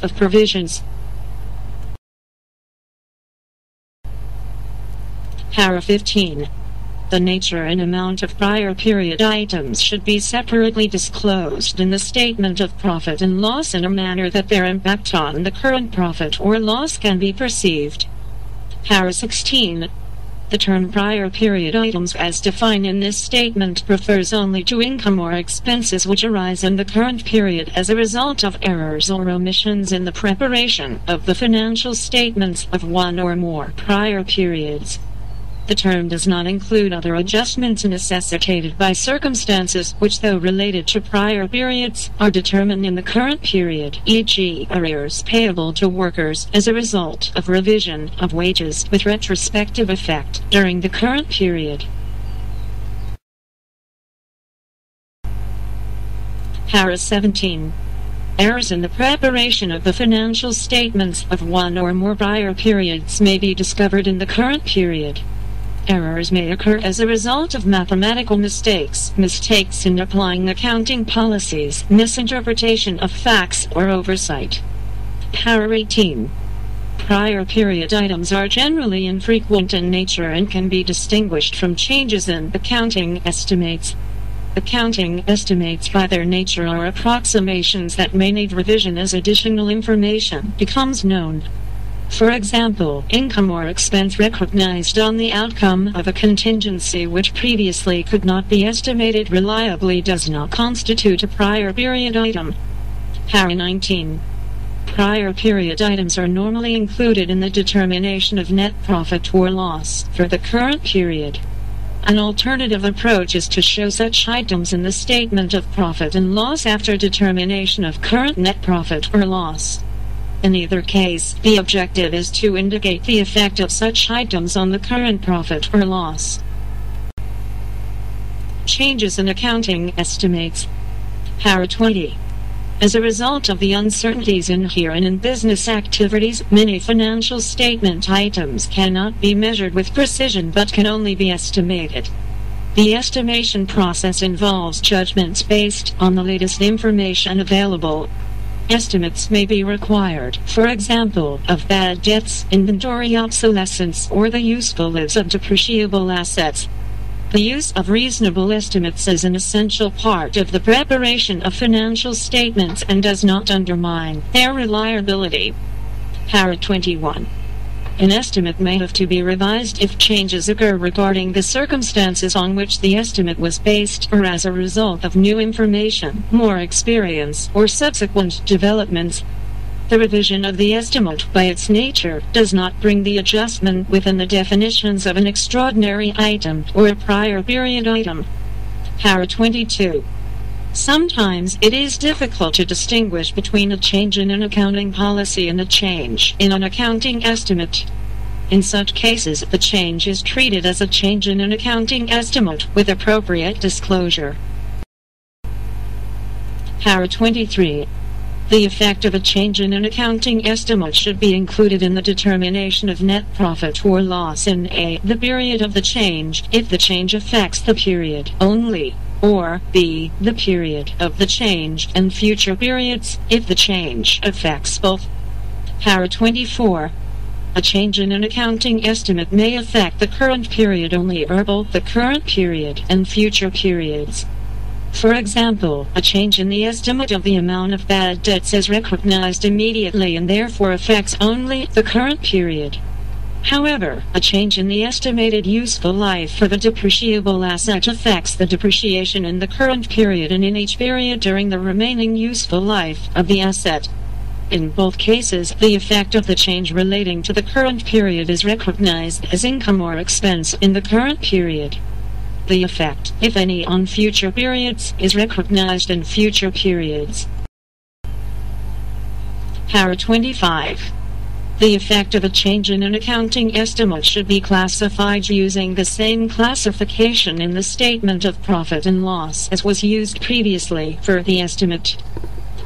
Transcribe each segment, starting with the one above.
of provisions. Para 15. The nature and amount of prior period items should be separately disclosed in the statement of profit and loss in a manner that their impact on the current profit or loss can be perceived. Para 16. The term prior period items as defined in this statement refers only to income or expenses which arise in the current period as a result of errors or omissions in the preparation of the financial statements of one or more prior periods. The term does not include other adjustments necessitated by circumstances which, though related to prior periods, are determined in the current period, e.g., arrears payable to workers as a result of revision of wages with retrospective effect during the current period. Para 17. Errors in the preparation of the financial statements of one or more prior periods may be discovered in the current period. Errors may occur as a result of mathematical mistakes, mistakes in applying accounting policies, misinterpretation of facts, or oversight. Para 18. Prior period items are generally infrequent in nature and can be distinguished from changes in accounting estimates. Accounting estimates by their nature are approximations that may need revision as additional information becomes known. For example, income or expense recognized on the outcome of a contingency which previously could not be estimated reliably does not constitute a prior period item. Para 19. Prior period items are normally included in the determination of net profit or loss for the current period. An alternative approach is to show such items in the statement of profit and loss after determination of current net profit or loss. In either case, the objective is to indicate the effect of such items on the current profit or loss. Changes in accounting estimates. Para 20. As a result of the uncertainties inherent in business activities, many financial statement items cannot be measured with precision but can only be estimated. The estimation process involves judgments based on the latest information available. Estimates may be required, for example, of bad debts, inventory obsolescence, or the useful lives of depreciable assets. The use of reasonable estimates is an essential part of the preparation of financial statements and does not undermine their reliability. Para 21. An estimate may have to be revised if changes occur regarding the circumstances on which the estimate was based or as a result of new information, more experience, or subsequent developments. The revision of the estimate, by its nature, does not bring the adjustment within the definitions of an extraordinary item or a prior period item. Para 22. Sometimes it is difficult to distinguish between a change in an accounting policy and a change in an accounting estimate. In such cases, the change is treated as a change in an accounting estimate with appropriate disclosure. Para 23. The effect of a change in an accounting estimate should be included in the determination of net profit or loss in A. the period of the change, if the change affects the period only, or B. the period of the change and future periods, if the change affects both. Para 24. A change in an accounting estimate may affect the current period only or both the current period and future periods. For example, a change in the estimate of the amount of bad debts is recognized immediately and therefore affects only the current period. However, a change in the estimated useful life for the depreciable asset affects the depreciation in the current period and in each period during the remaining useful life of the asset. In both cases, the effect of the change relating to the current period is recognized as income or expense in the current period. The effect, if any, on future periods is recognized in future periods. Para 25. The effect of a change in an accounting estimate should be classified using the same classification in the statement of profit and loss as was used previously for the estimate.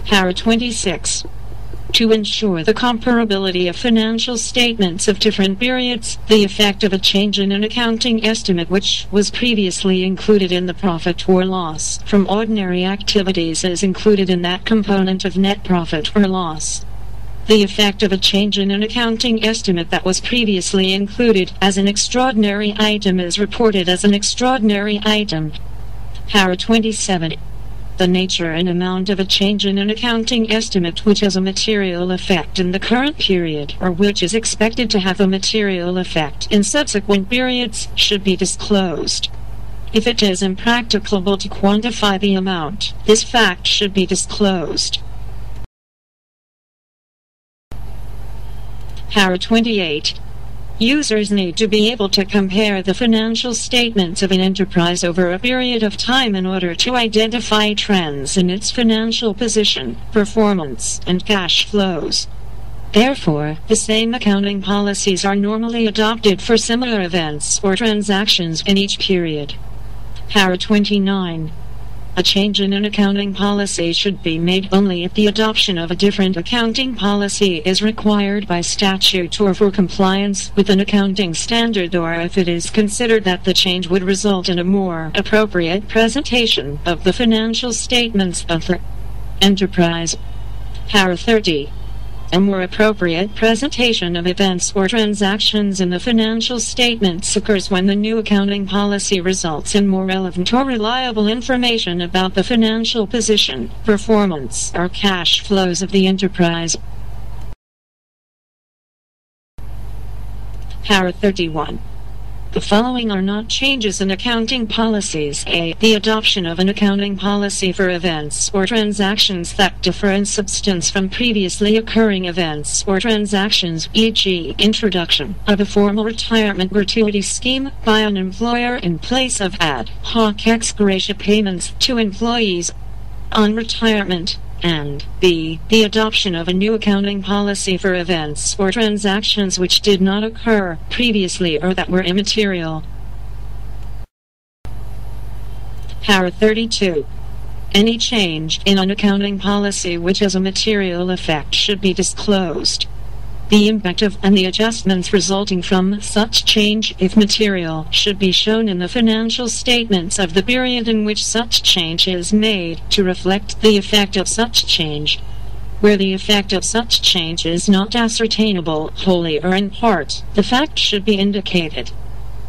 Para 26. To ensure the comparability of financial statements of different periods, the effect of a change in an accounting estimate which was previously included in the profit or loss from ordinary activities is included in that component of net profit or loss. The effect of a change in an accounting estimate that was previously included as an extraordinary item is reported as an extraordinary item. Para 27. The nature and amount of a change in an accounting estimate which has a material effect in the current period or which is expected to have a material effect in subsequent periods should be disclosed. If it is impracticable to quantify the amount, this fact should be disclosed. Para 28. Users need to be able to compare the financial statements of an enterprise over a period of time in order to identify trends in its financial position, performance, and cash flows. Therefore, the same accounting policies are normally adopted for similar events or transactions in each period. Para 29. A change in an accounting policy should be made only if the adoption of a different accounting policy is required by statute or for compliance with an accounting standard, or if it is considered that the change would result in a more appropriate presentation of the financial statements of the enterprise. Para 30. A more appropriate presentation of events or transactions in the financial statements occurs when the new accounting policy results in more relevant or reliable information about the financial position, performance, or cash flows of the enterprise. Para 31. The following are not changes in accounting policies. A. The adoption of an accounting policy for events or transactions that differ in substance from previously occurring events or transactions, e.g., introduction of a formal retirement gratuity scheme by an employer in place of ad hoc ex gratia payments to employees on retirement. And B. The adoption of a new accounting policy for events or transactions which did not occur previously or that were immaterial. Para 32. Any change in an accounting policy which has a material effect should be disclosed. The impact of and the adjustments resulting from such change, if material, should be shown in the financial statements of the period in which such change is made to reflect the effect of such change. Where the effect of such change is not ascertainable, wholly or in part, the fact should be indicated.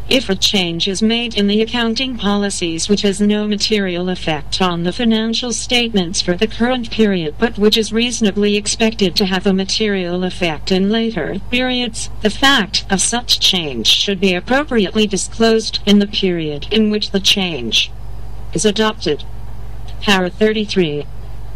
If a change is made in the accounting policies which has no material effect on the financial statements for the current period but which is reasonably expected to have a material effect in later periods, the fact of such change should be appropriately disclosed in the period in which the change is adopted. Para 33.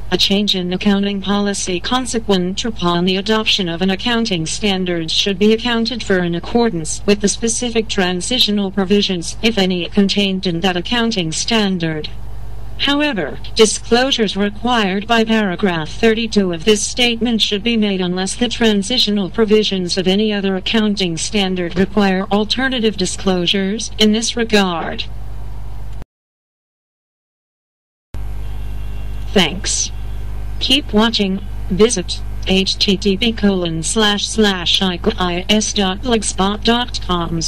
A change in accounting policy consequent upon the adoption of an accounting standard should be accounted for in accordance with the specific transitional provisions, if any, contained in that accounting standard. However, disclosures required by paragraph 32 of this statement should be made unless the transitional provisions of any other accounting standard require alternative disclosures in this regard. Thanks. Keep watching. Visit http://icos.blogspot.com/